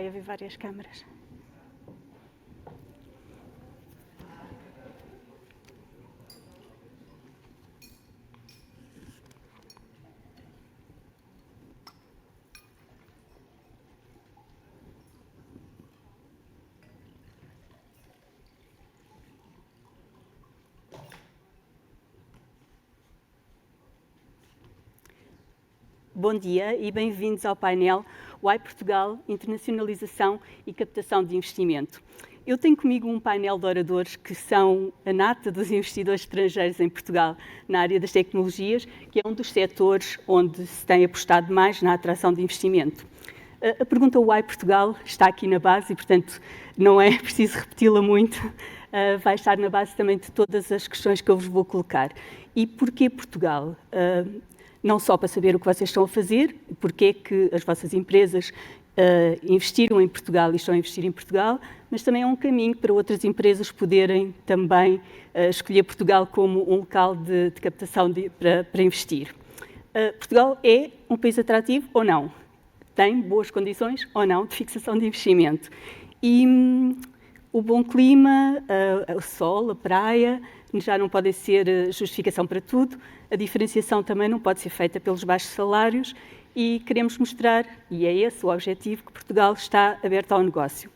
haver várias câmaras. Bom dia e bem-vindos ao painel Why Portugal, Internacionalização e Captação de Investimento. Eu tenho comigo um painel de oradores que são a nata dos investidores estrangeiros em Portugal na área das tecnologias, que é um dos setores onde se tem apostado mais na atração de investimento. A pergunta Why Portugal está aqui na base e, portanto, não é preciso repeti-la muito. Vai estar na base também de todas as questões que eu vos vou colocar. E porquê Portugal? Não só para saber o que vocês estão a fazer, porque é que as vossas empresas investiram em Portugal e estão a investir em Portugal, mas também é um caminho para outras empresas poderem também escolher Portugal como um local de captação para investir. Portugal é um país atrativo ou não? Tem boas condições ou não de fixação de investimento? E o bom clima, o sol, a praia, já não podem ser justificação para tudo. A diferenciação também não pode ser feita pelos baixos salários e queremos mostrar, e é esse o objetivo, que Portugal está aberto ao negócio.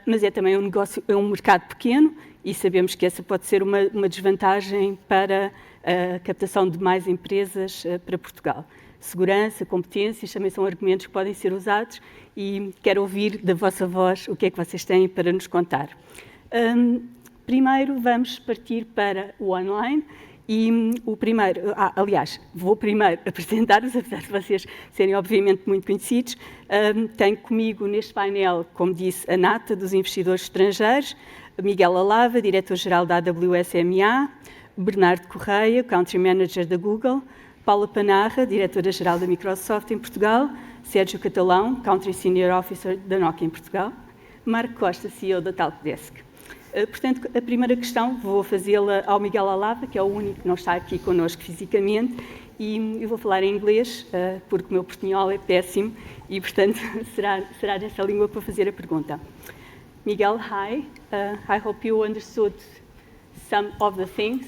Mas é também um mercado pequeno e sabemos que essa pode ser uma desvantagem para a captação de mais empresas para Portugal. Segurança, competências também são argumentos que podem ser usados e quero ouvir da vossa voz o que é que vocês têm para nos contar. Primeiro vamos partir para o online e o primeiro, aliás, vou primeiro apresentar-vos, apesar de vocês serem obviamente muito conhecidos. Tenho comigo neste painel, como disse, a nata dos investidores estrangeiros, Miguel Alava, diretor-geral da AWS MA, Bernardo Correia, Country Manager da Google, Paula Panarra, diretora-geral da Microsoft em Portugal, Sérgio Catalão, Country Senior Officer da Nokia em Portugal, Marco Costa, CEO da Talkdesk. Portanto, a primeira questão vou fazê-la ao Miguel Alava, que é o único que não está aqui connosco fisicamente, e eu vou falar em inglês, porque o meu portunhol é péssimo, e, portanto, será nessa língua para fazer a pergunta. Miguel, hi. I hope you understood some of the things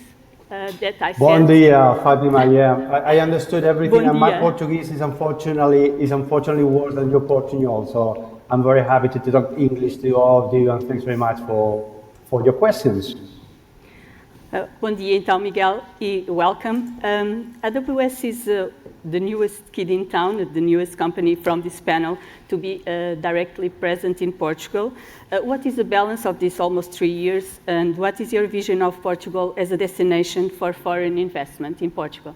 that I said. Bom dia, Fátima. Yeah, I understood everything, and my Portuguese is unfortunately worse than your Portuguese. So I'm very happy to talk English to all of you, and thanks very much for your questions. Bom dia, então, Miguel, e welcome. AWS is the newest kid in town, the newest company from this panel to be directly present in Portugal. What is the balance of this almost 3 years, and what is your vision of Portugal as a destination for foreign investment in Portugal?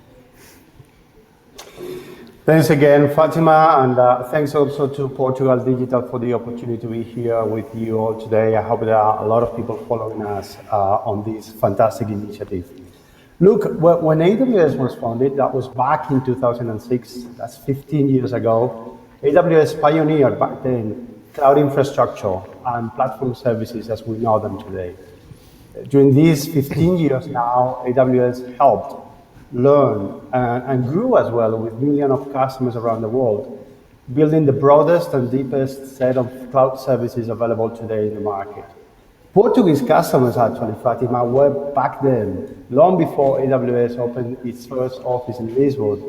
Thanks again, Fatima, and thanks also to Portugal Digital for the opportunity to be here with you all today. I hope there are a lot of people following us on this fantastic initiative. Look, when AWS was founded, that was back in 2006, that's 15 years ago. AWS pioneered back then cloud infrastructure and platform services as we know them today. During these 15 years now, AWS helped learn and grew as well with millions of customers around the world, building the broadest and deepest set of cloud services available today in the market. Portuguese customers, actually, Fatima, were back then, long before AWS opened its first office in Lisbon,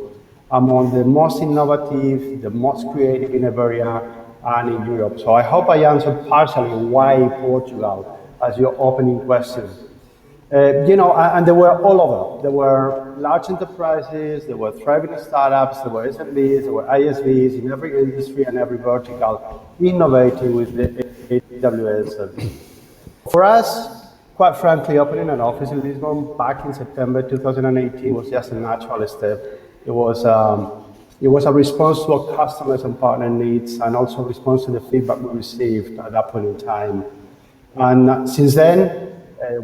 among the most innovative, the most creative in Iberia and in Europe. So I hope I answered partially why Portugal as your opening question. And they were all over. There were large enterprises, there were thriving startups, there were SMBs, there were ISVs in every industry and every vertical, innovating with the AWS service. For us, quite frankly, opening an office in Lisbon back in September 2018 was just a natural step. It was a response to our customers and partner needs, and also a response to the feedback we received at that point in time. And since then,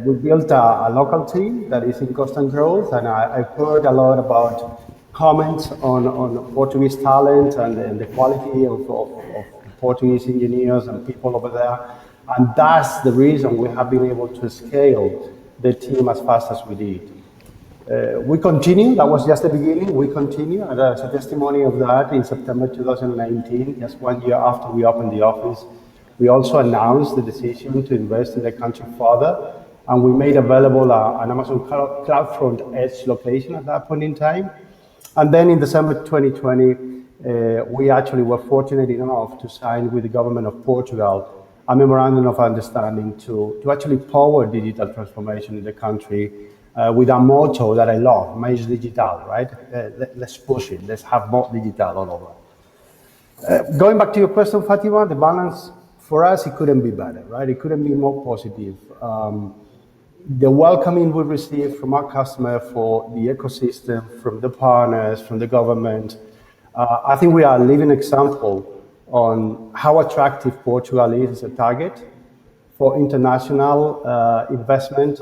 we built a local team that is in constant growth, and I've heard a lot about comments on Portuguese talent and the quality of Portuguese engineers and people over there. And that's the reason we have been able to scale the team as fast as we did. We continue, that was just the beginning, we continue, and as a testimony of that, in September 2019, just 1 year after we opened the office, we also announced the decision to invest in the country further, and we made available an Amazon CloudFront Edge location at that point in time. And then in December 2020, we actually were fortunate enough to sign with the government of Portugal a memorandum of understanding to actually power digital transformation in the country with a motto that I love, Mais Digital, right? Let's push it, let's have more digital all over. Going back to your question, Fatima, the balance for us, it couldn't be better, right? It couldn't be more positive. The welcoming we received from our customer, for the ecosystem, from the partners, from the government, I think we are a living example on how attractive Portugal is as a target for international investment.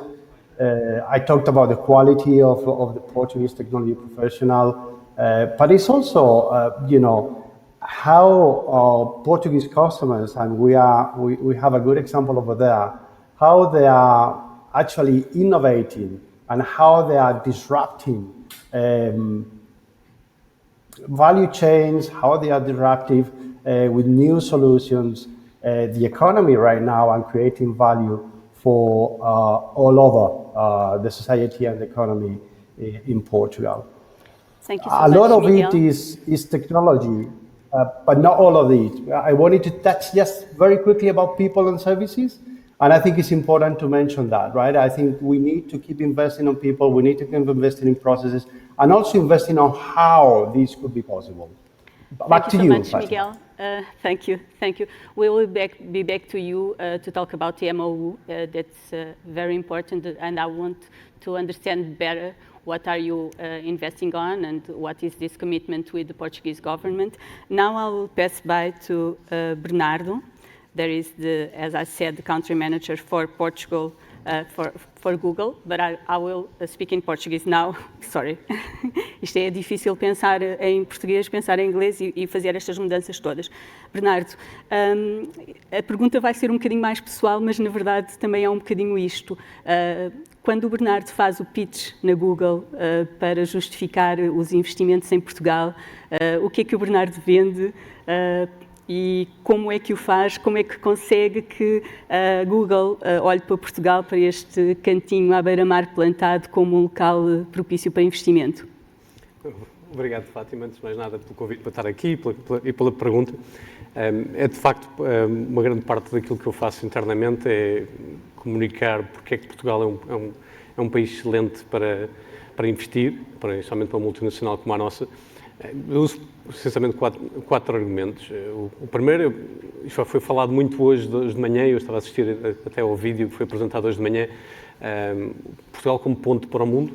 I talked about the quality of the Portuguese technology professional, but it's also, how Portuguese customers, and we have a good example over there, how they are actually innovating and how they are disrupting value chains, how they are disruptive with new solutions, the economy right now, and creating value for all over the society and the economy in Portugal. Thank you so much, a lot of Miguel. it is technology, but not all of it. I wanted to touch just very quickly about people and services. And I think it's important to mention that, right? I think we need to keep investing on people, we need to keep investing in processes, and also investing on how this could be possible. Back to you, Thank you so much, Miguel. Thank you. We will be back to you to talk about the MOU. That's very important, and I want to understand better what are you investing on and what is this commitment with the Portuguese government. Now I will pass by to Bernardo. There is, as I said, the country manager for Portugal for Google, but I will speak in Portuguese now. Sorry. Isto é difícil pensar em português, pensar em inglês e fazer estas mudanças todas. Bernardo, a pergunta vai ser um bocadinho mais pessoal, mas na verdade também é um bocadinho isto. Quando o Bernardo faz o pitch na Google para justificar os investimentos em Portugal, o que é que o Bernardo vende? E como é que o faz, como é que consegue que a Google olhe para Portugal, para este cantinho à beira-mar plantado como um local propício para investimento? Obrigado, Fátima, antes de mais nada pelo convite para estar aqui e pela pergunta. É de facto uma grande parte daquilo que eu faço internamente é comunicar porque é que Portugal é um país excelente para investir, especialmente para uma multinacional como a nossa. Eu uso essencialmente quatro argumentos. O primeiro, isto já foi falado muito hoje de manhã, eu estava a assistir até ao vídeo que foi apresentado hoje de manhã, Portugal como ponte para o mundo.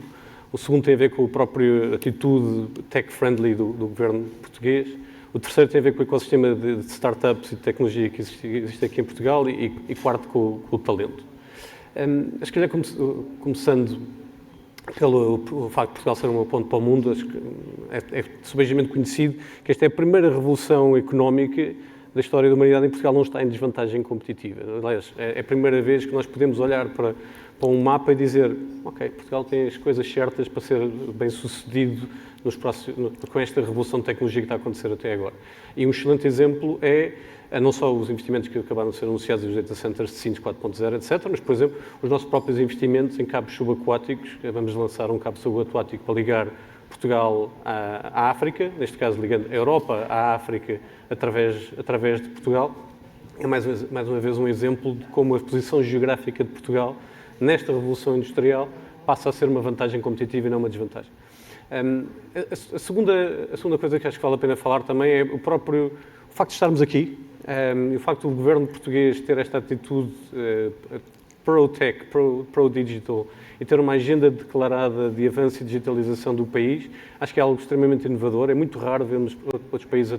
O segundo tem a ver com a própria atitude tech-friendly do governo português. O terceiro tem a ver com o ecossistema de startups e de tecnologia que existe aqui em Portugal e quarto com o talento. Acho que já começando pelo facto de Portugal ser uma ponte para o mundo, acho que é subejamente conhecido que esta é a primeira revolução económica da história da humanidade em Portugal não está em desvantagem competitiva. Aliás, é a primeira vez que nós podemos olhar para um mapa e dizer, ok, Portugal tem as coisas certas para ser bem sucedido com esta revolução de tecnologia que está a acontecer até agora. E um excelente exemplo é não só os investimentos que acabaram de ser anunciados, os data centers de Sines 4.0, etc., mas, por exemplo, os nossos próprios investimentos em cabos subaquáticos. Vamos lançar um cabo subaquático para ligar Portugal à África, neste caso ligando a Europa à África através de Portugal. É mais uma vez um exemplo de como a posição geográfica de Portugal nesta revolução industrial passa a ser uma vantagem competitiva e não uma desvantagem. A segunda coisa que acho que vale a pena falar também é o facto de estarmos aqui, e o facto do governo português ter esta atitude pro-tech, pro-digital e ter uma agenda declarada de avanço e digitalização do país, acho que é algo extremamente inovador. É muito raro vermos outros países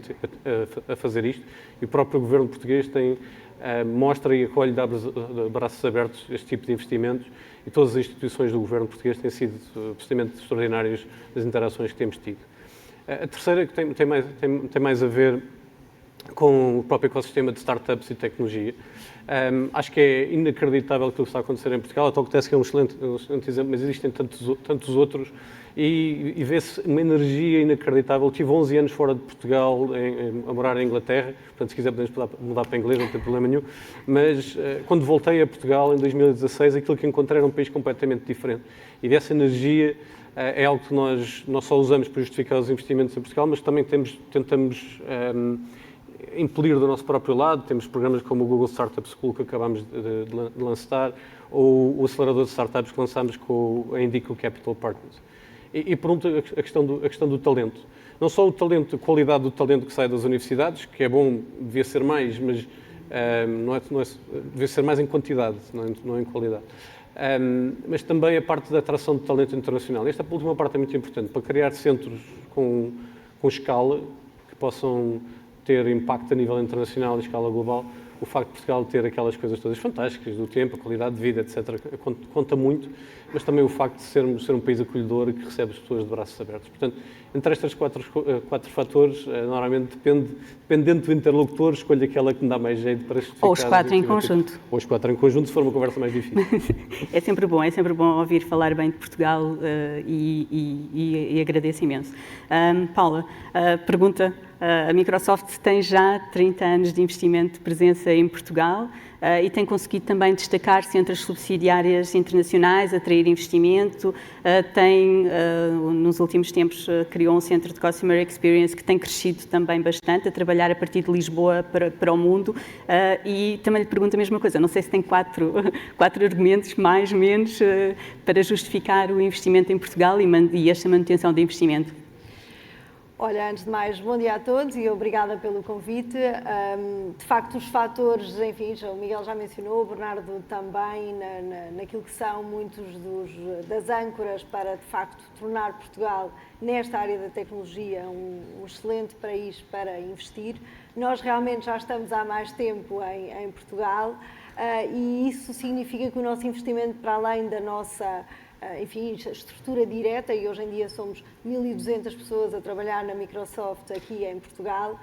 a fazer isto e o próprio governo português mostra e acolhe de braços abertos este tipo de investimentos e todas as instituições do governo português têm sido absolutamente extraordinárias nas interações que temos tido. A terceira, que tem mais a ver com o próprio ecossistema de startups e tecnologia. Acho que é inacreditável aquilo que está a acontecer em Portugal. A Talkdesk é um excelente exemplo, mas existem tantos outros e vê-se uma energia inacreditável. Tive 11 anos fora de Portugal, a morar em Inglaterra, portanto, se quiser podemos mudar para inglês, não tem problema nenhum, mas quando voltei a Portugal, em 2016, aquilo que encontrei era um país completamente diferente. E dessa energia é algo que nós não só usamos para justificar os investimentos em Portugal, mas também tentamos impelir do nosso próprio lado. Temos programas como o Google Startup School, que acabámos de lançar, ou o acelerador de startups que lançámos com a Indico Capital Partners. E por último, a questão do talento. Não só o talento, a qualidade do talento que sai das universidades, que é bom, devia ser mais, mas devia ser mais em quantidade, não em qualidade. Mas também a parte da atração de talento internacional. Esta última parte é muito importante, para criar centros com escala, que possam ter impacto a nível internacional e escala global. O facto de Portugal ter aquelas coisas todas fantásticas, do tempo, a qualidade de vida, etc., conta muito, mas também o facto de ser um país acolhedor e que recebe as pessoas de braços abertos. Portanto, entre estes quatro fatores, normalmente, dependendo do interlocutor, escolho aquela que me dá mais jeito para justificar. Ou os 4 em conjunto. Ou os 4 em conjunto, se for uma conversa mais difícil. É sempre bom ouvir falar bem de Portugal e agradeço imenso. Paula, pergunta. A Microsoft tem já 30 anos de investimento de presença em Portugal e tem conseguido também destacar-se entre as subsidiárias internacionais, atrair investimento. Nos últimos tempos, criou um centro de Customer Experience que tem crescido também bastante, a trabalhar a partir de Lisboa para o mundo. E também lhe pergunto a mesma coisa, não sei se tem quatro argumentos, mais ou menos, para justificar o investimento em Portugal e esta manutenção de investimento. Olha, antes de mais, bom dia a todos e obrigada pelo convite. De facto, os fatores, enfim, o Miguel já mencionou, o Bernardo também, naquilo que são muitos das âncoras para, de facto, tornar Portugal, nesta área da tecnologia, um excelente país para investir. Nós realmente já estamos há mais tempo em Portugal e isso significa que o nosso investimento, para além da nossa enfim, estrutura direta, e hoje em dia somos 1.200 pessoas a trabalhar na Microsoft aqui em Portugal,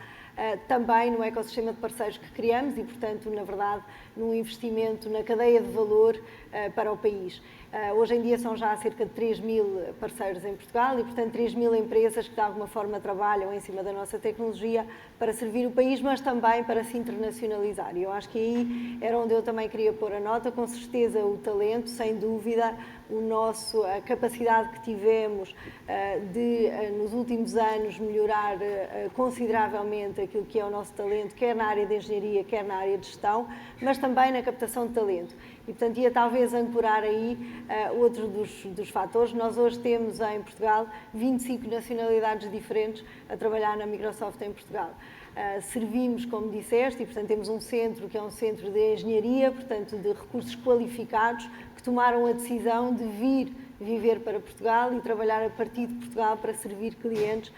também no ecossistema de parceiros que criamos e, portanto, na verdade, num investimento na cadeia de valor para o país. Hoje em dia são já cerca de 3.000 parceiros em Portugal e, portanto, 3.000 empresas que de alguma forma trabalham em cima da nossa tecnologia para servir o país, mas também para se internacionalizar. E eu acho que aí era onde eu também queria pôr a nota, com certeza o talento, sem dúvida, a capacidade que tivemos de, nos últimos anos, melhorar consideravelmente aquilo que é o nosso talento, quer na área de engenharia, quer na área de gestão, mas também na captação de talento. E, portanto, ia talvez ancorar aí outro dos fatores. Nós hoje temos em Portugal 25 nacionalidades diferentes a trabalhar na Microsoft em Portugal. Servimos, como disseste, e, portanto, temos um centro que é um centro de engenharia, portanto, de recursos qualificados, que tomaram a decisão de vir viver para Portugal e trabalhar a partir de Portugal para servir clientes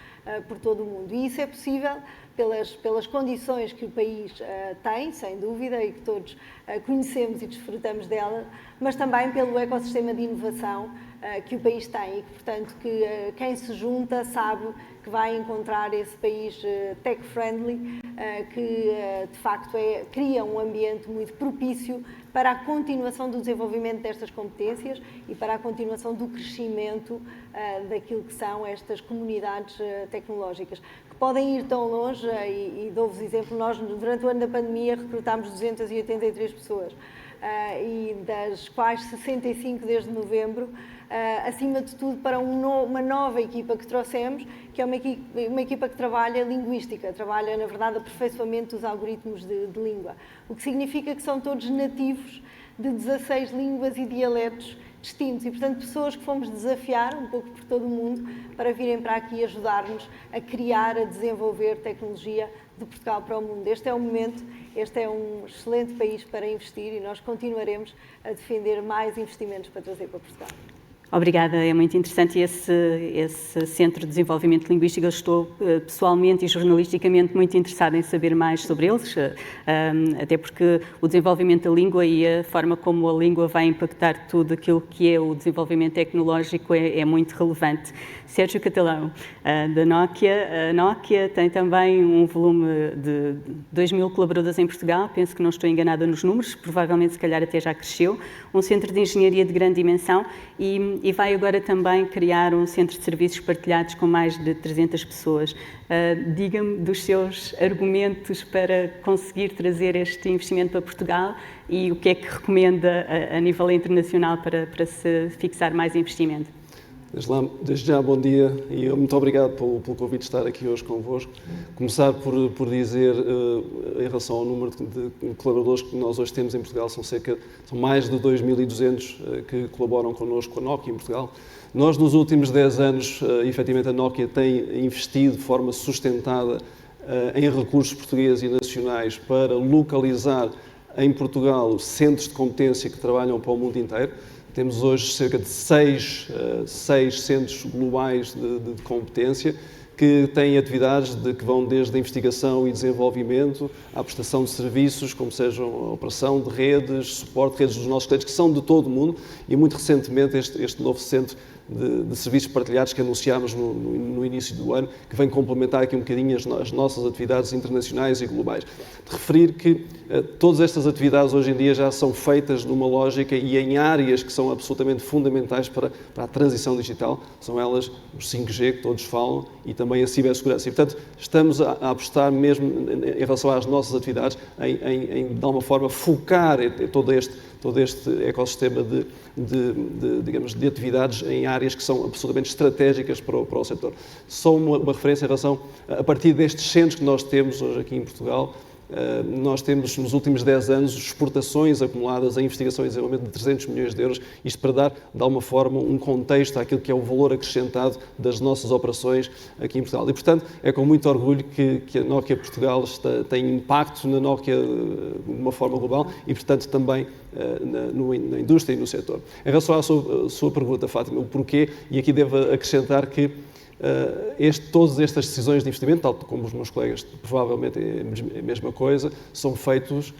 por todo o mundo. E isso é possível pelas condições que o país tem, sem dúvida, e que todos conhecemos e desfrutamos dela, mas também pelo ecossistema de inovação que o país tem e que, portanto, quem se junta sabe que vai encontrar esse país tech-friendly, que de facto cria um ambiente muito propício para a continuação do desenvolvimento destas competências e para a continuação do crescimento daquilo que são estas comunidades tecnológicas, que podem ir tão longe, e dou-vos exemplo, nós durante o ano da pandemia recrutámos 283 pessoas, e das quais 65 desde novembro, acima de tudo para uma nova equipa que trouxemos, que é uma equipa que trabalha linguística, trabalha, na verdade, aperfeiçoamento dos algoritmos de língua, o que significa que são todos nativos de 16 línguas e dialetos distintos e, portanto, pessoas que fomos desafiar um pouco por todo o mundo para virem para aqui ajudar-nos a criar, a desenvolver tecnologia de Portugal para o mundo. Este é o momento, este é um excelente país para investir e nós continuaremos a defender mais investimentos para trazer para Portugal. Obrigada, é muito interessante esse Centro de Desenvolvimento Linguístico. Eu estou pessoalmente e jornalisticamente muito interessada em saber mais sobre eles, até porque o desenvolvimento da língua e a forma como a língua vai impactar tudo aquilo que é o desenvolvimento tecnológico é muito relevante. Sérgio Catalão, da Nokia. A Nokia tem também um volume de 2.000 colaboradores em Portugal, penso que não estou enganada nos números, provavelmente se calhar até já cresceu, um centro de engenharia de grande dimensão e vai agora também criar um centro de serviços partilhados com mais de 300 pessoas. Diga-me dos seus argumentos para conseguir trazer este investimento para Portugal e o que é que recomenda a nível internacional para se fixar mais investimento. Desde já, bom dia e muito obrigado pelo convite de estar aqui hoje convosco. Começar por dizer, em relação ao número de colaboradores que nós hoje temos em Portugal, são mais de 2.200 que colaboram connosco com a Nokia em Portugal. Nós, nos últimos 10 anos, efetivamente, a Nokia tem investido de forma sustentada em recursos portugueses e nacionais para localizar em Portugal centros de competência que trabalham para o mundo inteiro. Temos hoje cerca de seis centros globais de competência que têm atividades que vão desde a investigação e desenvolvimento à prestação de serviços, como sejam a operação de redes, suporte de redes dos nossos clientes, que são de todo o mundo, e muito recentemente este novo centro de serviços partilhados que anunciámos no início do ano, que vem complementar aqui um bocadinho as nossas atividades internacionais e globais. De referir que todas estas atividades hoje em dia já são feitas numa lógica e em áreas que são absolutamente fundamentais para a transição digital, são elas os 5G que todos falam e também a cibersegurança. E, portanto, estamos a apostar mesmo em relação às nossas atividades em de alguma forma, focar todo este ecossistema de atividades em áreas que são absolutamente estratégicas para o setor. Só uma referência em relação, a partir destes centros que nós temos hoje aqui em Portugal, nós temos nos últimos 10 anos exportações acumuladas em investigação e desenvolvimento de 300 milhões de euros, isto para dar, de alguma forma, um contexto àquilo que é o valor acrescentado das nossas operações aqui em Portugal. E, portanto, é com muito orgulho que a Nokia Portugal tem impacto na Nokia de uma forma global e, portanto, também na indústria e no setor. Em relação à sua pergunta, Fátima, o porquê, e aqui devo acrescentar que todas estas decisões de investimento, tal como os meus colegas provavelmente é a mesma coisa, são feitos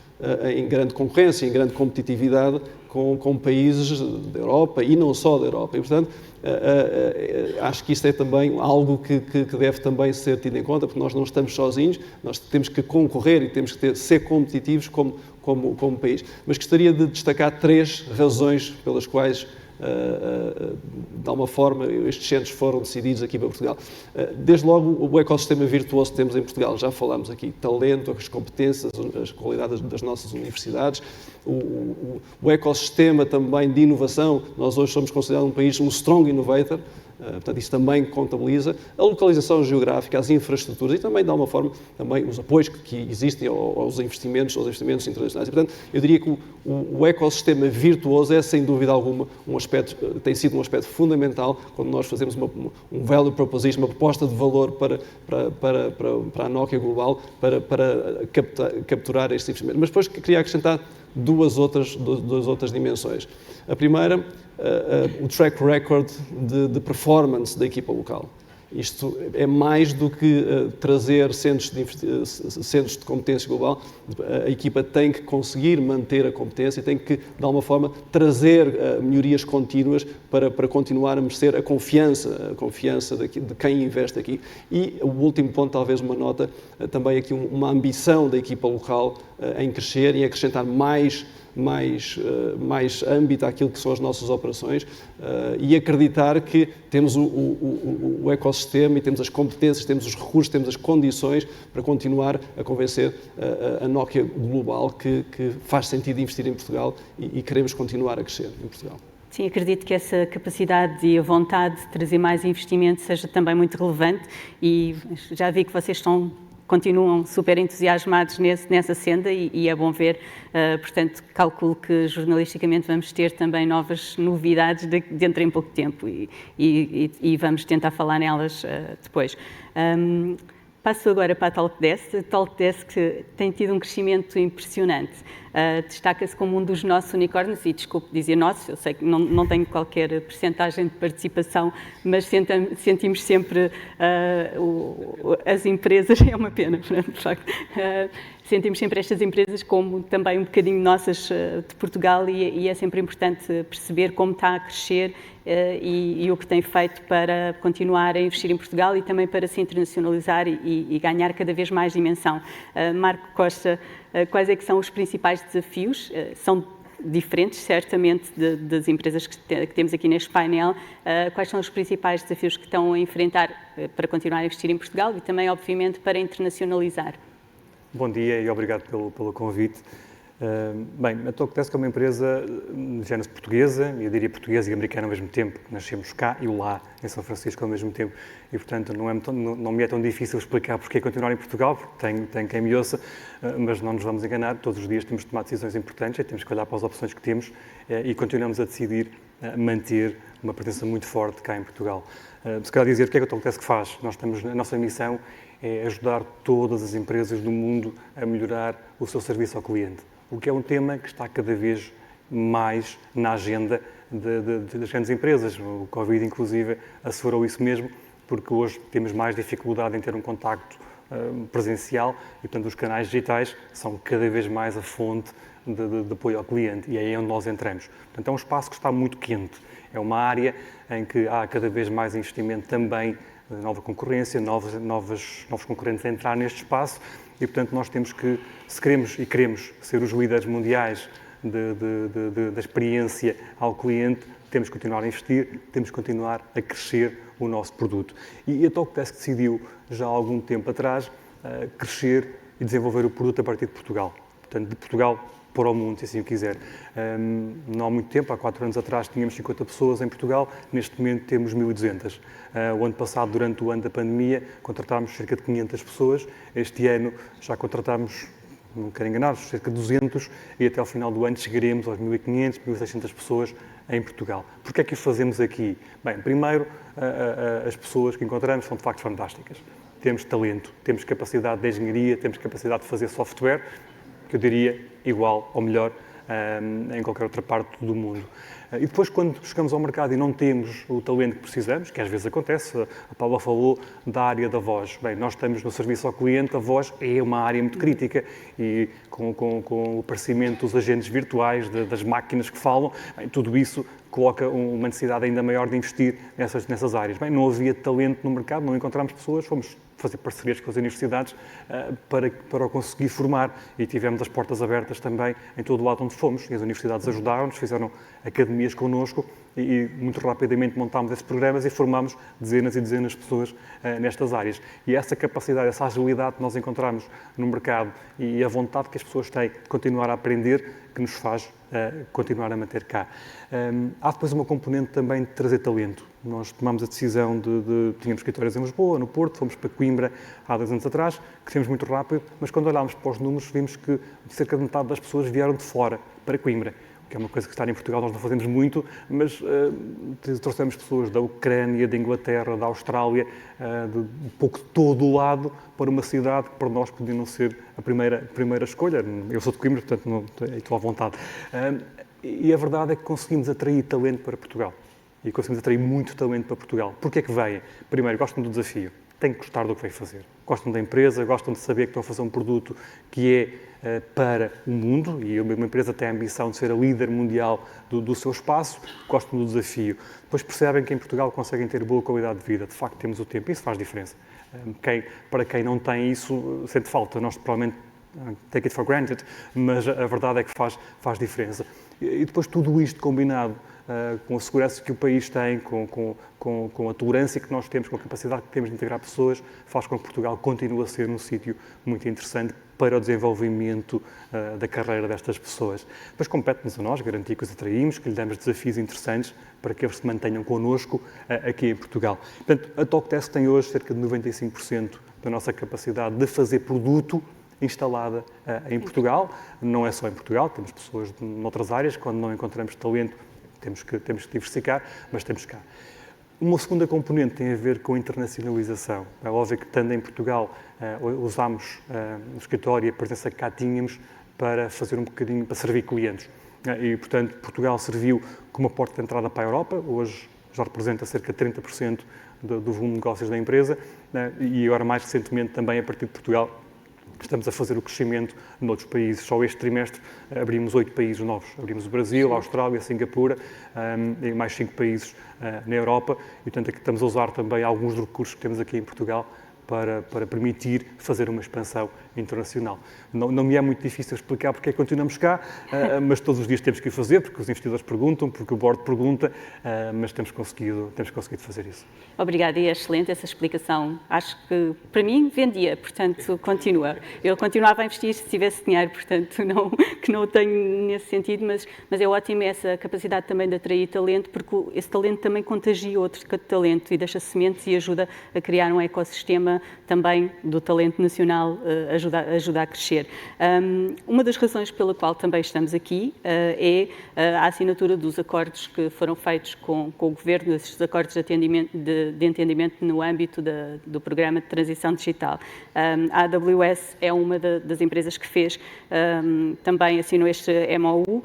em grande concorrência, em grande competitividade com países da Europa e não só da Europa. E, portanto, acho que isto é também algo que deve também ser tido em conta, porque nós não estamos sozinhos, nós temos que concorrer e temos que ser competitivos como país. Mas gostaria de destacar 3 razões pelas quais de alguma forma estes centros foram decididos aqui para Portugal. Desde logo o ecossistema virtuoso que temos em Portugal, já falámos aqui, talento, as competências, as qualidades das nossas universidades, o ecossistema também de inovação. Nós hoje somos considerados um país, um strong innovator, portanto isso também contabiliza, a localização geográfica, as infraestruturas e também, de alguma forma, também os apoios que existem aos investimentos internacionais. E, portanto, eu diria que o ecossistema virtuoso é, sem dúvida alguma, tem sido um aspecto fundamental quando nós fazemos um value proposition, uma proposta de valor para a Nokia Global, para capturar este investimento. Mas depois queria acrescentar duas outras dimensões. A primeira, o track record de performance da equipa local. Isto é mais do que trazer centros de competência global. A equipa tem que conseguir manter a competência, tem que, de alguma forma, trazer melhorias contínuas para continuar a merecer a confiança de quem investe aqui. E o último ponto, talvez uma nota, também aqui uma ambição da equipa local em crescer e em acrescentar mais âmbito àquilo que são as nossas operações e acreditar que temos o ecossistema e temos as competências, temos os recursos, temos as condições para continuar a convencer a Nokia Global que faz sentido investir em Portugal e queremos continuar a crescer em Portugal. Sim, acredito que essa capacidade e a vontade de trazer mais investimento seja também muito relevante e já vi que vocês continuam super entusiasmados nessa senda e é bom ver, portanto, calculo que jornalisticamente vamos ter também novas novidades dentro em pouco tempo e vamos tentar falar nelas depois. Passo agora para a Talkdesk. A Talkdesk tem tido um crescimento impressionante. Destaca-se como um dos nossos unicórnios, e desculpe dizer nossos, eu sei que não tenho qualquer percentagem de participação, mas sentimos sempre as empresas, é uma pena, de facto, sentimos sempre estas empresas como também um bocadinho nossas de Portugal, e é sempre importante perceber como está a crescer e o que tem feito para continuar a investir em Portugal e também para se internacionalizar e ganhar cada vez mais dimensão. Marco Costa, quais é que são os principais desafios? São diferentes, certamente, das empresas que temos aqui neste painel. Quais são os principais desafios que estão a enfrentar para continuar a investir em Portugal e também, obviamente, para internacionalizar? Bom dia e obrigado pelo convite. Bem, a Talkdesk é uma empresa de género portuguesa, eu diria portuguesa e americana ao mesmo tempo. Nascemos cá e lá, em São Francisco, ao mesmo tempo. E, portanto, não me é tão difícil explicar porque continuar em Portugal, porque tem quem me ouça, mas não nos vamos enganar. Todos os dias temos de tomar decisões importantes e temos que olhar para as opções que temos e continuamos a decidir manter uma presença muito forte cá em Portugal. Se calhar dizer o que é que a Talkdesk faz. A nossa missão é ajudar todas as empresas do mundo a melhorar o seu serviço ao cliente, o que é um tema que está cada vez mais na agenda das grandes empresas. O Covid, inclusive, acelerou isso mesmo, porque hoje temos mais dificuldade em ter um contacto presencial e, portanto, os canais digitais são cada vez mais a fonte de apoio ao cliente e é aí onde nós entramos. Portanto, é um espaço que está muito quente, é uma área em que há cada vez mais investimento também, nova concorrência, novos concorrentes a entrar neste espaço e, portanto, nós temos que, se queremos ser os líderes mundiais da experiência ao cliente, temos que continuar a investir, temos que continuar a crescer o nosso produto. E a Talkdesk decidiu, já há algum tempo atrás, crescer e desenvolver o produto a partir de Portugal. Portanto, de Portugal para o mundo, se assim o quiser. Não há muito tempo, há 4 anos atrás, tínhamos 50 pessoas em Portugal, neste momento temos 1.200. O ano passado, durante o ano da pandemia, contratámos cerca de 500 pessoas. Este ano já contratámos, não quero enganar, cerca de 200 e até ao final do ano chegaremos aos 1.500, 1.600 pessoas em Portugal. Porquê é que o fazemos aqui? Bem, primeiro, as pessoas que encontramos são de facto fantásticas. Temos talento, temos capacidade de engenharia, temos capacidade de fazer software, que eu diria igual ou melhor em qualquer outra parte do mundo. E depois, quando chegamos ao mercado e não temos o talento que precisamos, que às vezes acontece, a Paula falou da área da voz. Bem, nós estamos no serviço ao cliente, a voz é uma área muito crítica e com o aparecimento dos agentes virtuais, das máquinas que falam, bem, tudo isso coloca uma necessidade ainda maior de investir nessas áreas. Bem, não havia talento no mercado, não encontramos pessoas, fomos fazer parcerias com as universidades para o conseguir formar e tivemos as portas abertas também em todo o lado onde fomos e as universidades ajudaram-nos, fizeram academias connosco e muito rapidamente montámos esses programas e formámos dezenas e dezenas de pessoas nestas áreas. E essa capacidade, essa agilidade que nós encontramos no mercado e a vontade que as pessoas têm de continuar a aprender, que nos faz continuar a manter cá. Há depois uma componente também de trazer talento. Nós tomamos a decisão tínhamos escritórios em Lisboa, no Porto, fomos para Coimbra há 2 anos atrás, crescemos muito rápido, mas quando olhámos para os números vimos que cerca de metade das pessoas vieram de fora para Coimbra, que é uma coisa que estar em Portugal nós não fazemos muito, mas trouxemos pessoas da Ucrânia, da Inglaterra, da Austrália, de um pouco de todo o lado, para uma cidade que para nós podia não ser a primeira escolha. Eu sou de Coimbra, portanto estou à vontade. E a verdade é que conseguimos atrair talento para Portugal. E conseguimos atrair muito talento para Portugal. Porquê é que vêm? Primeiro, gostam do desafio. Têm que gostar do que vêm fazer. Gostam da empresa, gostam de saber que estão a fazer um produto que é para o mundo, e uma empresa tem a ambição de ser a líder mundial do seu espaço, gostam do desafio. Depois percebem que em Portugal conseguem ter boa qualidade de vida. De facto, temos o tempo. Isso faz diferença. Para quem não tem isso, sente falta. Nós, provavelmente, take it for granted, mas a verdade é que faz diferença. E depois tudo isto combinado com a segurança que o país tem, com a tolerância que nós temos, com a capacidade que temos de integrar pessoas, faz com que Portugal continue a ser um sítio muito interessante para o desenvolvimento da carreira destas pessoas. Depois compete-nos a nós garantir que os atraímos, que lhe damos desafios interessantes para que eles se mantenham connosco aqui em Portugal. Portanto, a Talkdesk tem hoje cerca de 95% da nossa capacidade de fazer produto instalada em Portugal. Não é só em Portugal, temos pessoas noutras áreas, quando não encontramos talento temos que diversificar, mas temos cá. Uma segunda componente tem a ver com a internacionalização. É óbvio que, estando em Portugal, usámos o escritório e a presença que cá tínhamos para fazer um bocadinho, para servir clientes. E, portanto, Portugal serviu como uma porta de entrada para a Europa. Hoje já representa cerca de 30% do volume de negócios da empresa. E agora, mais recentemente, também a partir de Portugal, estamos a fazer o crescimento noutros países. Só este trimestre abrimos 8 países novos. Abrimos o Brasil, a Austrália, a Singapura e mais 5 países na Europa. E, portanto, aqui estamos a usar também alguns dos recursos que temos aqui em Portugal para permitir fazer uma expansão internacional. Não me é muito difícil explicar porque é que continuamos cá, mas todos os dias temos que o fazer, porque os investidores perguntam, porque o board pergunta, mas temos conseguido fazer isso. Obrigada, e é excelente essa explicação. Acho que, para mim, vendia, portanto, continua. Eu continuava a investir se tivesse dinheiro, portanto, que não o tenho nesse sentido, mas é ótimo essa capacidade também de atrair talento, porque esse talento também contagia outro talento e deixa sementes e ajuda a criar um ecossistema também do talento nacional, ajuda a crescer. Uma das razões pela qual também estamos aqui é a assinatura dos acordos que foram feitos com o Governo, esses acordos de entendimento no âmbito do Programa de Transição Digital. A AWS é uma das empresas que fez, também assinou este MOU,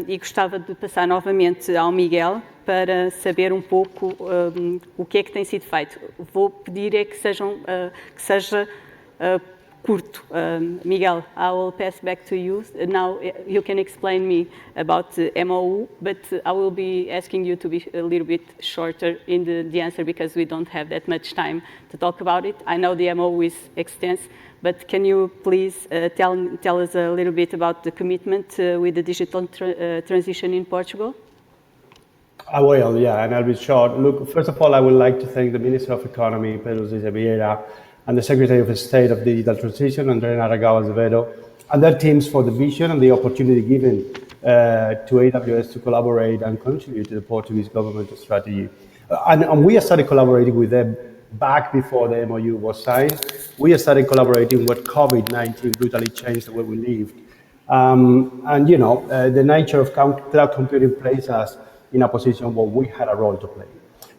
e gostava de passar novamente ao Miguel para saber um pouco o que é que tem sido feito. Vou pedir que seja curto. Miguel, I will pass back to you. Now you can explain me about the MOU, but I will be asking you to be a little bit shorter in the answer because we don't have that much time to talk about it. I know the MOU is extensive, but can you please tell us a little bit about the commitment with the digital transition in Portugal? I will, yeah, and I'll be short. Look, first of all, I would like to thank the Minister of Economy, Pedro Zé Vieira, and the Secretary of State of Digital Transition, Andrea Aragao Azevedo, and their teams for the vision and the opportunity given to AWS to collaborate and contribute to the Portuguese government strategy. And we started collaborating with them back before the MOU was signed. We started collaborating when COVID-19 brutally changed the way we lived. And you know, the nature of cloud computing places us in a position where we had a role to play.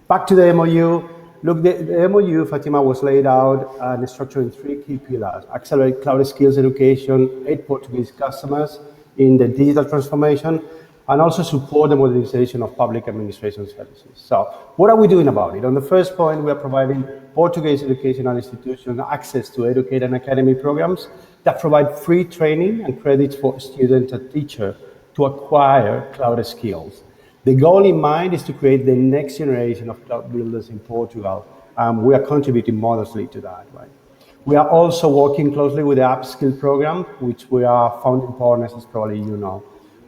Back to the MOU. Look, the MOU, Fatima, was laid out and structured in 3 key pillars: accelerate cloud skills education, aid Portuguese customers in the digital transformation, and also support the modernization of public administration services. So what are we doing about it? On the first point, we are providing Portuguese educational institutions access to educate and academy programs that provide free training and credits for students and teachers to acquire cloud skills. The goal in mind is to create the next generation of cloud builders in Portugal. We are contributing modestly to that, right? We are also working closely with the Upskill program, which we are founding partners, as probably you know.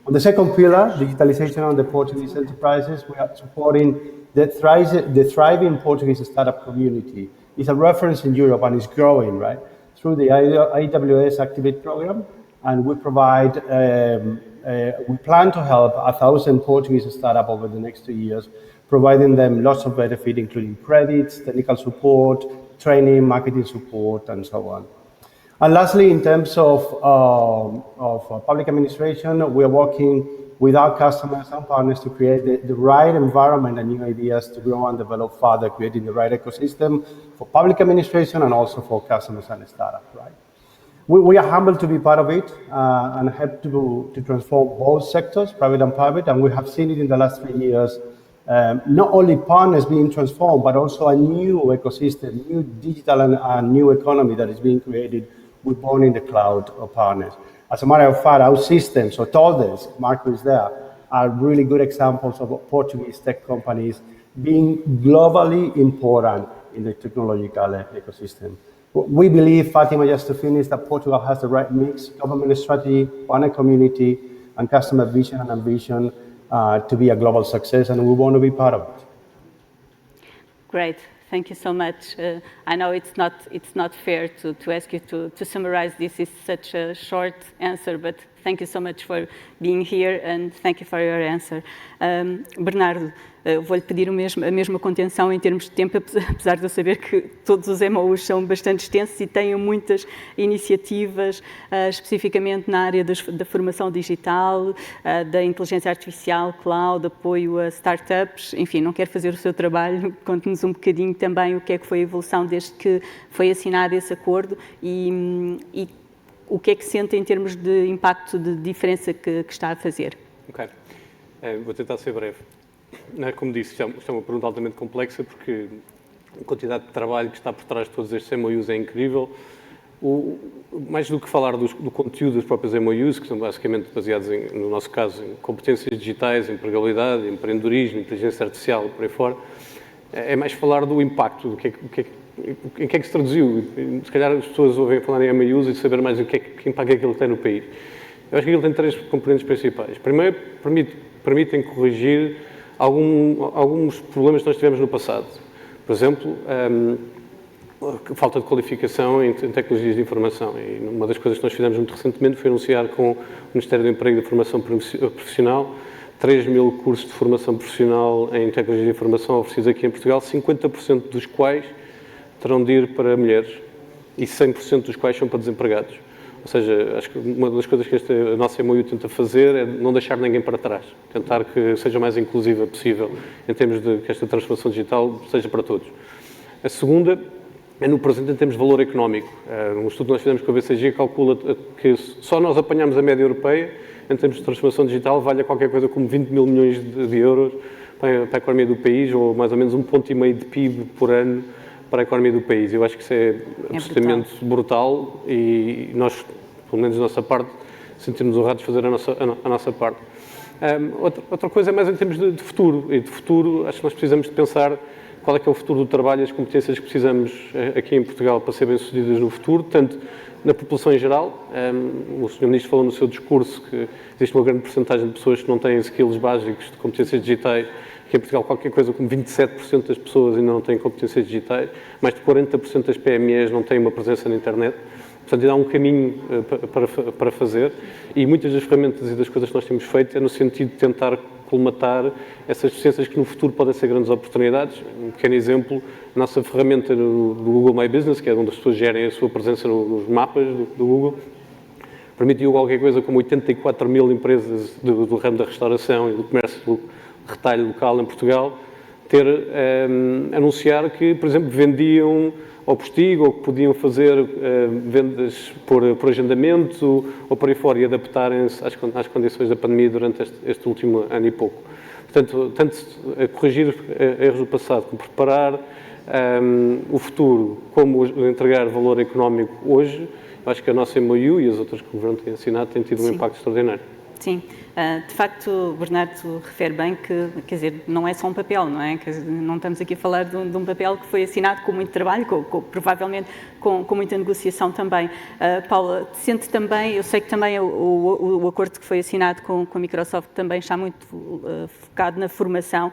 On the second pillar, digitalization of the Portuguese enterprises, we are supporting the thriving Portuguese startup community. It's a reference in Europe and it's growing, right? Through the AWS Activate program, and we provide, we plan to help 1,000 Portuguese startups over the next 2 years, providing them lots of benefit, including credits, technical support, training, marketing support, and so on. And lastly, in terms of public administration, we are working with our customers and partners to create the right environment and new ideas to grow and develop further, creating the right ecosystem for public administration and also for customers and startups, right? We are humbled to be part of it and help to transform both sectors, private and public, and we have seen it in the last 3 years. Not only partners being transformed, but also a new ecosystem, new digital and new economy that is being created with born in the cloud of partners. As a matter of fact, our systems, so Toldes, Marco is there, are really good examples of Portuguese tech companies being globally important in the technological ecosystem. We believe, Fatima, just to finish, that Portugal has the right mix, government strategy, partner community, and customer vision and ambition to be a global success, and we want to be part of it. Great. Thank you so much. I know it's not fair to ask you to summarize this in such a short answer, but thank you so much for being here and thank you for your answer. Bernardo, vou-lhe pedir a mesma contenção em termos de tempo, apesar de eu saber que todos os MOUs são bastante extensos e têm muitas iniciativas, especificamente na área da formação digital, da inteligência artificial, cloud, apoio a startups. Enfim, não quero fazer o seu trabalho, conte-nos um bocadinho também o que é que foi a evolução desde que foi assinado esse acordo e o que é que sente em termos de impacto de diferença que está a fazer. Ok. Vou tentar ser breve. Como disse, isto é uma pergunta altamente complexa porque a quantidade de trabalho que está por trás de todos estes MOUs é incrível. Mais do que falar do conteúdo dos próprios MOUs, que são basicamente baseados, no nosso caso, em competências digitais, empregabilidade, empreendedorismo, inteligência artificial, por aí fora, é mais falar do impacto, em que é que se traduziu. Se calhar as pessoas ouvem falar em MOUs e saber mais que impacto é que ele tem no país. Eu acho que ele tem 3 componentes principais. Primeiro, permitem corrigir alguns problemas que nós tivemos no passado. Por exemplo, falta de qualificação em tecnologias de informação. E uma das coisas que nós fizemos muito recentemente foi anunciar com o Ministério do Emprego e da Formação Profissional 3.000 cursos de formação profissional em tecnologias de informação oferecidos aqui em Portugal, 50% dos quais terão de ir para mulheres e 100% dos quais são para desempregados. Ou seja, acho que uma das coisas que a nossa MOU tenta fazer é não deixar ninguém para trás, tentar que seja o mais inclusiva possível em termos de que esta transformação digital seja para todos. A segunda é no presente em termos de valor económico. Um estudo que nós fizemos com a BCG calcula que só nós apanhamos a média europeia em termos de transformação digital, vale qualquer coisa como 20 mil milhões de euros para a economia do país, ou mais ou menos 1,5 ponto de PIB por ano para a economia do país. Eu acho que isso é absolutamente brutal e nós, pelo menos da nossa parte, sentimos honrados de fazer a nossa parte. Outra coisa é mais em termos de futuro. E de futuro, acho que nós precisamos de pensar qual é que é o futuro do trabalho e as competências que precisamos aqui em Portugal para ser bem-sucedidas no futuro, tanto na população em geral. O Sr. Ministro falou no seu discurso que existe uma grande porcentagem de pessoas que não têm skills básicos de competências digitais, que em Portugal qualquer coisa como 27% das pessoas ainda não têm competências digitais, mais de 40% das PMEs não têm uma presença na internet. Portanto, ainda há um caminho para fazer e muitas das ferramentas e das coisas que nós temos feito é no sentido de tentar colmatar essas deficiências que no futuro podem ser grandes oportunidades. Um pequeno exemplo, a nossa ferramenta do Google My Business, que é onde as pessoas gerem a sua presença nos mapas do Google, permitiu qualquer coisa como 84 mil empresas do ramo da restauração e do comércio do retalho local em Portugal anunciar que, por exemplo, vendiam ao postigo ou que podiam fazer vendas por agendamento ou por aí fora e adaptarem-se às condições da pandemia durante este último ano e pouco. Portanto, tanto a corrigir erros do passado como preparar o futuro, como entregar valor económico hoje, eu acho que a nossa MOU e as outras que o Governo tem assinado têm tido um impacto extraordinário. Sim, de facto, o Bernardo refere bem que, quer dizer, não é só um papel, não é? Não estamos aqui a falar de um papel que foi assinado com muito trabalho, provavelmente com muita negociação também. Paula, sente também, eu sei que também o acordo que foi assinado com a Microsoft também está muito focado na formação,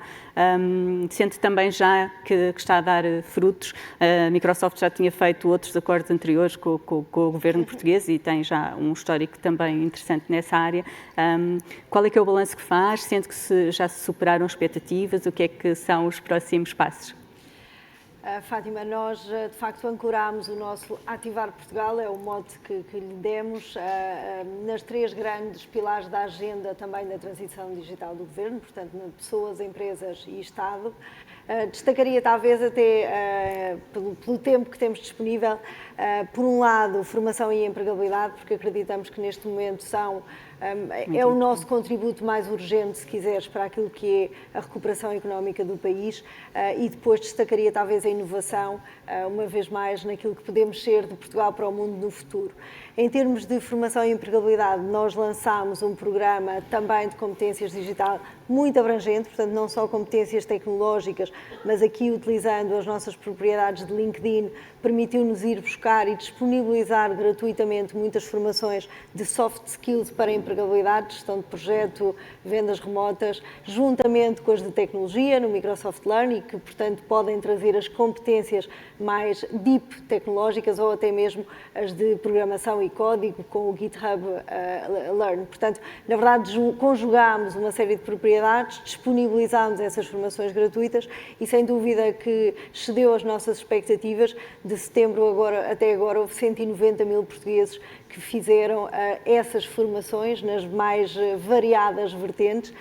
sente também já que está a dar frutos. A Microsoft já tinha feito outros acordos anteriores com o governo português e tem já um histórico também interessante nessa área. Qual é que é o balanço que faz? Sente que já se superaram expectativas? O que é que são os próximos passos? Fátima, nós de facto ancorámos o nosso Ativar Portugal, é o mote que lhe demos, nas 3 grandes pilares da agenda também da transição digital do Governo, portanto, pessoas, empresas e Estado. Destacaria talvez até, pelo tempo que temos disponível, por um lado, formação e empregabilidade, porque acreditamos que neste momento é o nosso contributo mais urgente, se quiseres, para aquilo que é a recuperação económica do país, e depois destacaria talvez a inovação, uma vez mais, naquilo que podemos ser de Portugal para o mundo no futuro. Em termos de formação e empregabilidade, nós lançámos um programa também de competências digital muito abrangente, portanto, não só competências tecnológicas, mas aqui utilizando as nossas propriedades de LinkedIn, permitiu-nos ir buscar e disponibilizar gratuitamente muitas formações de soft skills para empresas empregabilidade, gestão de projeto, vendas remotas, juntamente com as de tecnologia, no Microsoft Learn, e que, portanto, podem trazer as competências mais deep tecnológicas ou até mesmo as de programação e código com o GitHub Learn. Portanto, na verdade, conjugámos uma série de propriedades, disponibilizámos essas formações gratuitas e, sem dúvida, que excedeu as nossas expectativas. De setembro até agora houve 190 mil portugueses que fizeram essas formações nas mais variadas vertentes.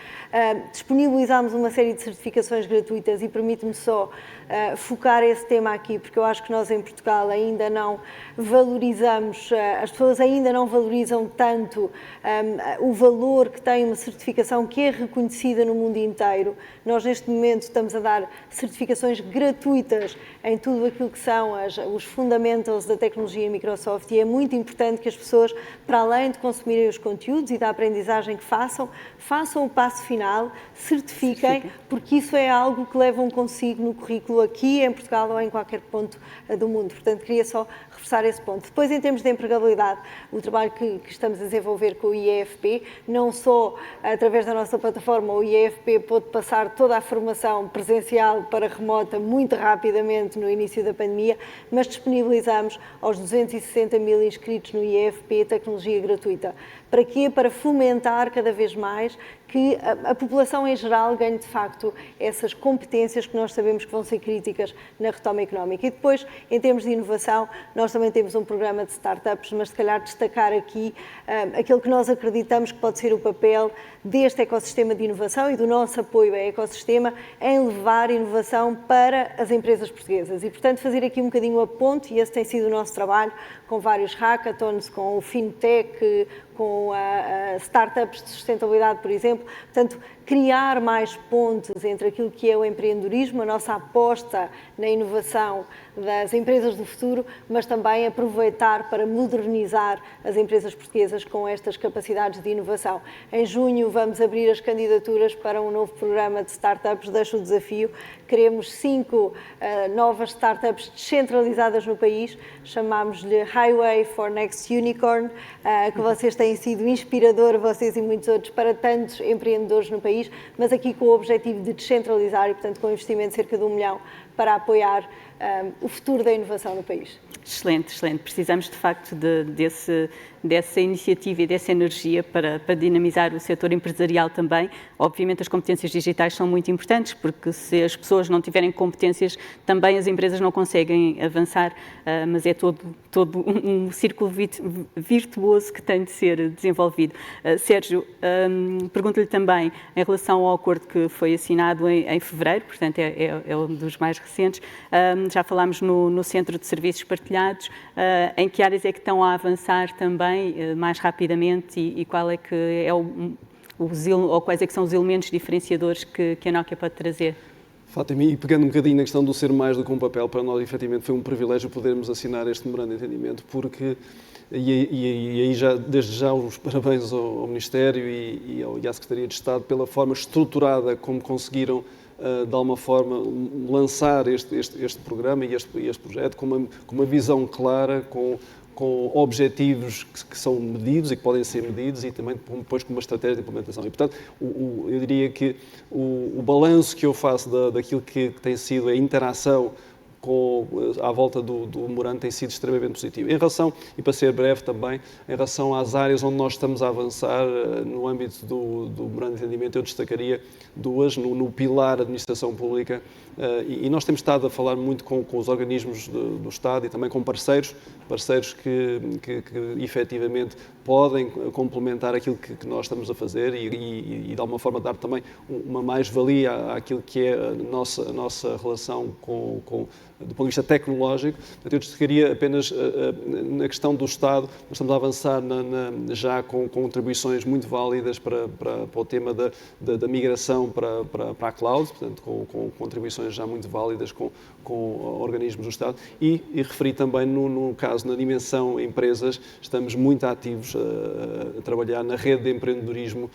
Disponibilizámos uma série de certificações gratuitas e permite-me só focar esse tema aqui, porque eu acho que nós em Portugal ainda não valorizamos, as pessoas ainda não valorizam tanto o valor que tem uma certificação que é reconhecida no mundo inteiro. Nós neste momento estamos a dar certificações gratuitas em tudo aquilo que são os fundamentals da tecnologia Microsoft, e é muito importante que as pessoas, para além de consumirem os conteúdos e da aprendizagem que façam o passo final, certifiquem, porque isso é algo que levam consigo no currículo aqui em Portugal ou em qualquer ponto do mundo. Portanto, queria só reforçar esse ponto. Depois, em termos de empregabilidade, o trabalho que estamos a desenvolver com o IEFP, não só através da nossa plataforma, o IEFP pôde passar toda a formação presencial para remota muito rapidamente no início da pandemia, mas disponibilizamos aos 260 mil inscritos no IEFP tecnologia gratuita. Para quê? Para fomentar cada vez mais que a população em geral ganhe de facto essas competências que nós sabemos que vão ser críticas na retoma económica. E depois, em termos de inovação, nós também temos um programa de startups, mas se calhar destacar aqui aquilo que nós acreditamos que pode ser o papel deste ecossistema de inovação e do nosso apoio ao ecossistema em levar inovação para as empresas portuguesas. E, portanto, fazer aqui um bocadinho a ponte, e esse tem sido o nosso trabalho, com vários hackathons, com o FinTech, com startups de sustentabilidade, por exemplo. Portanto, criar mais pontes entre aquilo que é o empreendedorismo, a nossa aposta na inovação das empresas do futuro, mas também aproveitar para modernizar as empresas portuguesas com estas capacidades de inovação. Em junho vamos abrir as candidaturas para um novo programa de startups. Deixo o desafio. Queremos 5 novas startups descentralizadas no país. Chamamos-lhe Highway for Next Unicorn, que vocês têm sido inspirador, vocês e muitos outros, para tantos empreendedores no país, mas aqui com o objetivo de descentralizar e, portanto, com um investimento de cerca de 1 milhão para apoiar o futuro da inovação no país. Excelente, excelente. Precisamos, de facto, dessa iniciativa e dessa energia para dinamizar o setor empresarial também. Obviamente, as competências digitais são muito importantes, porque se as pessoas não tiverem competências, também as empresas não conseguem avançar, mas é todo um círculo virtuoso que tem de ser desenvolvido. Sérgio, pergunto-lhe também, em relação ao acordo que foi assinado em fevereiro, portanto, é um dos mais recentes, já falámos no Centro de Serviços Partilhados, em que áreas é que estão a avançar também mais rapidamente e qual é que é ou quais é que são os elementos diferenciadores que a Nokia pode trazer? Fátima, e pegando um bocadinho na questão do ser mais do que um papel, para nós efetivamente foi um privilégio podermos assinar este memorando de entendimento, porque, e aí desde já os parabéns ao Ministério e à Secretaria de Estado pela forma estruturada como conseguiram de alguma forma lançar este programa e este projeto com uma visão clara, com objetivos que são medidos e que podem ser medidos e também depois com uma estratégia de implementação. E, portanto, eu diria que o balanço que eu faço daquilo que tem sido a interação à volta do memorando tem sido extremamente positivo. Em relação, e para ser breve também, em relação às áreas onde nós estamos a avançar no âmbito do memorando de entendimento, eu destacaria 2, no pilar administração pública, e nós temos estado a falar muito com os organismos do Estado e também com parceiros que efetivamente podem complementar aquilo que nós estamos a fazer e de alguma forma dar também uma mais-valia àquilo que é a nossa relação do ponto de vista tecnológico. Eu destacaria apenas na questão do Estado, nós estamos a avançar já com contribuições muito válidas para o tema da migração para a cloud, portanto, com contribuições já muito válidas com organismos do Estado e referi também no caso, na dimensão empresas, estamos muito ativos a trabalhar na rede de empreendedorismo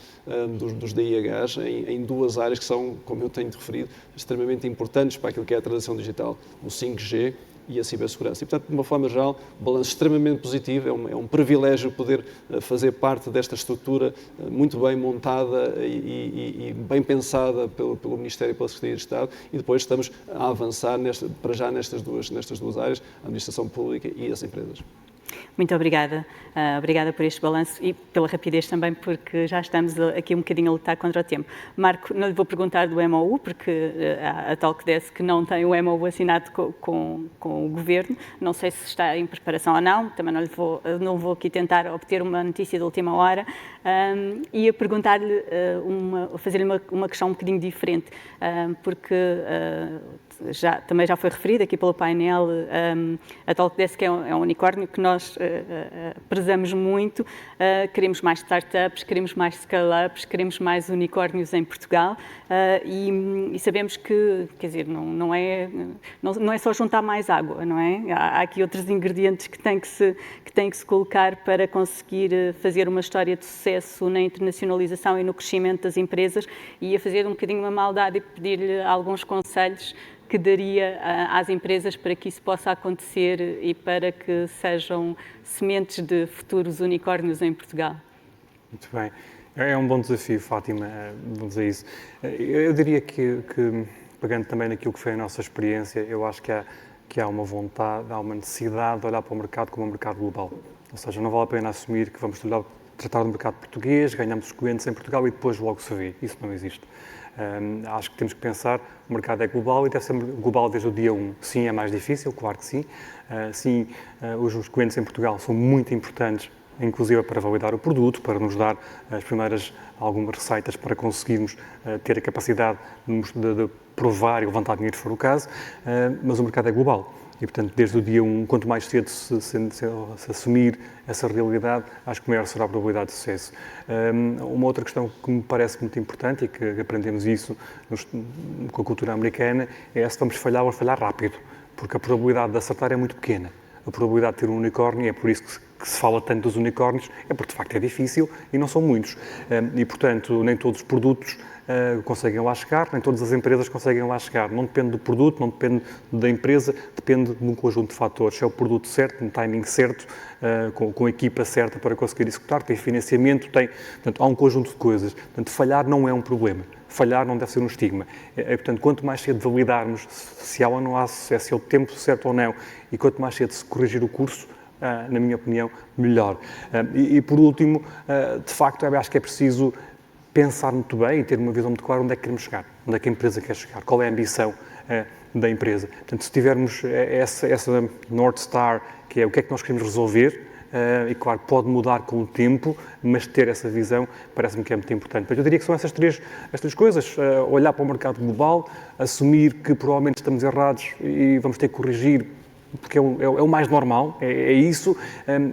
dos DIHs em 2 áreas que são, como eu tenho referido, extremamente importantes para aquilo que é a transição digital. O 5G e a cibersegurança. E, portanto, de uma forma geral, um balanço extremamente positivo, é um privilégio poder fazer parte desta estrutura muito bem montada e bem pensada pelo Ministério e pela Secretaria de Estado, e depois estamos a avançar para já nestas duas áreas, a administração pública e as empresas. Muito obrigada. Obrigada por este balanço e pela rapidez também, porque já estamos aqui um bocadinho a lutar contra o tempo. Marco, não lhe vou perguntar do MOU, porque a Talkdesk não tem o MOU assinado com o Governo. Não sei se está em preparação ou não, também não vou aqui tentar obter uma notícia de última hora. Ia perguntar-lhe, fazer-lhe uma questão um bocadinho diferente, porque também já foi referido aqui pelo painel, a Talkdesk é um unicórnio que nós prezamos muito, queremos mais startups, queremos mais scale-ups, queremos mais unicórnios em Portugal e sabemos que, quer dizer, não é só juntar mais água, não é? Há aqui outros ingredientes que têm que se colocar para conseguir fazer uma história de sucesso na internacionalização e no crescimento das empresas, e a fazer um bocadinho uma maldade e pedir-lhe alguns conselhos que daria às empresas para que isso possa acontecer e para que sejam sementes de futuros unicórnios em Portugal. Muito bem. É um bom desafio, Fátima, vamos dizer isso. Eu diria que, pegando também naquilo que foi a nossa experiência, eu acho que há uma vontade, há uma necessidade de olhar para o mercado como um mercado global. Ou seja, não vale a pena assumir que vamos tratar do mercado português, ganhamos os clientes em Portugal e depois logo se vê. Isso não existe. Acho que temos que pensar, o mercado é global e deve ser global desde o dia 1. Sim, é mais difícil, claro que sim. Sim, os clientes em Portugal são muito importantes, inclusive para validar o produto, para nos dar algumas receitas para conseguirmos ter a capacidade de provar e levantar dinheiro, se for o caso, mas o mercado é global. E, portanto, desde o dia 1, quanto mais cedo se assumir essa realidade, acho que maior será a probabilidade de sucesso. Uma outra questão que me parece muito importante e que aprendemos isso com a cultura americana é se vamos falhar, vamos falhar rápido, porque a probabilidade de acertar é muito pequena. A probabilidade de ter um unicórnio, é por isso que se fala tanto dos unicórnios, é porque de facto é difícil e não são muitos. E, portanto, nem todos os produtos conseguem lá chegar, nem todas as empresas conseguem lá chegar. Não depende do produto, não depende da empresa, depende de um conjunto de fatores. Se é o produto certo, no timing certo, com a equipa certa para conseguir executar, tem financiamento, portanto, há um conjunto de coisas. Portanto, falhar não é um problema. Falhar não deve ser um estigma. Portanto, quanto mais cedo validarmos se há ou não há sucesso, se é o tempo certo ou não, e quanto mais cedo se corrigir o curso, na minha opinião, melhor. E por último, de facto, acho que é preciso pensar muito bem e ter uma visão muito clara onde é que queremos chegar, onde é que a empresa quer chegar, qual é a ambição da empresa. Portanto, se tivermos essa North Star, que é o que é que nós queremos resolver, e claro, pode mudar com o tempo, mas ter essa visão parece-me que é muito importante. Mas eu diria que são estas três coisas, olhar para o mercado global, assumir que provavelmente estamos errados e vamos ter que corrigir, porque é o mais normal, é isso,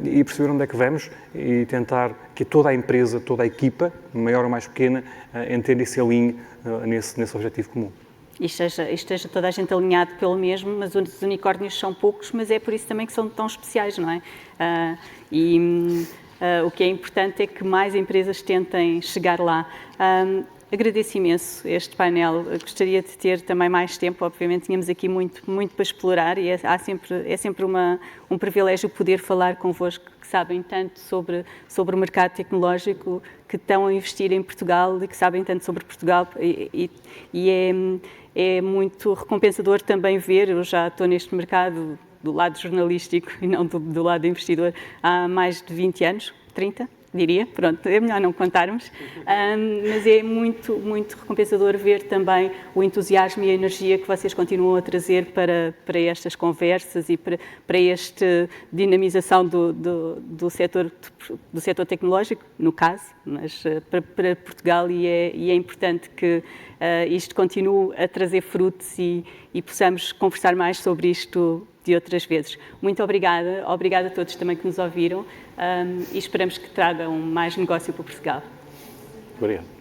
e perceber onde é que vamos e tentar que toda a empresa, toda a equipa, maior ou mais pequena, entenda e se alinhe nesse objetivo comum. E esteja toda a gente alinhado pelo mesmo, mas os unicórnios são poucos, mas é por isso também que são tão especiais, não é? O que é importante é que mais empresas tentem chegar lá. Agradeço imenso este painel, gostaria de ter também mais tempo, obviamente tínhamos aqui muito para explorar e é sempre um privilégio poder falar convosco, que sabem tanto sobre o mercado tecnológico, que estão a investir em Portugal e que sabem tanto sobre Portugal e é muito recompensador também ver, eu já estou neste mercado do lado jornalístico e não do lado investidor há mais de 20 anos, 30? Diria, pronto, é melhor não contarmos, mas é muito recompensador ver também o entusiasmo e a energia que vocês continuam a trazer para estas conversas e para esta dinamização do setor tecnológico, no caso, mas para Portugal e é importante que isto continue a trazer frutos e possamos conversar mais sobre isto de outras vezes. Muito obrigada a todos também que nos ouviram e esperamos que tragam mais negócio para Portugal. Obrigado.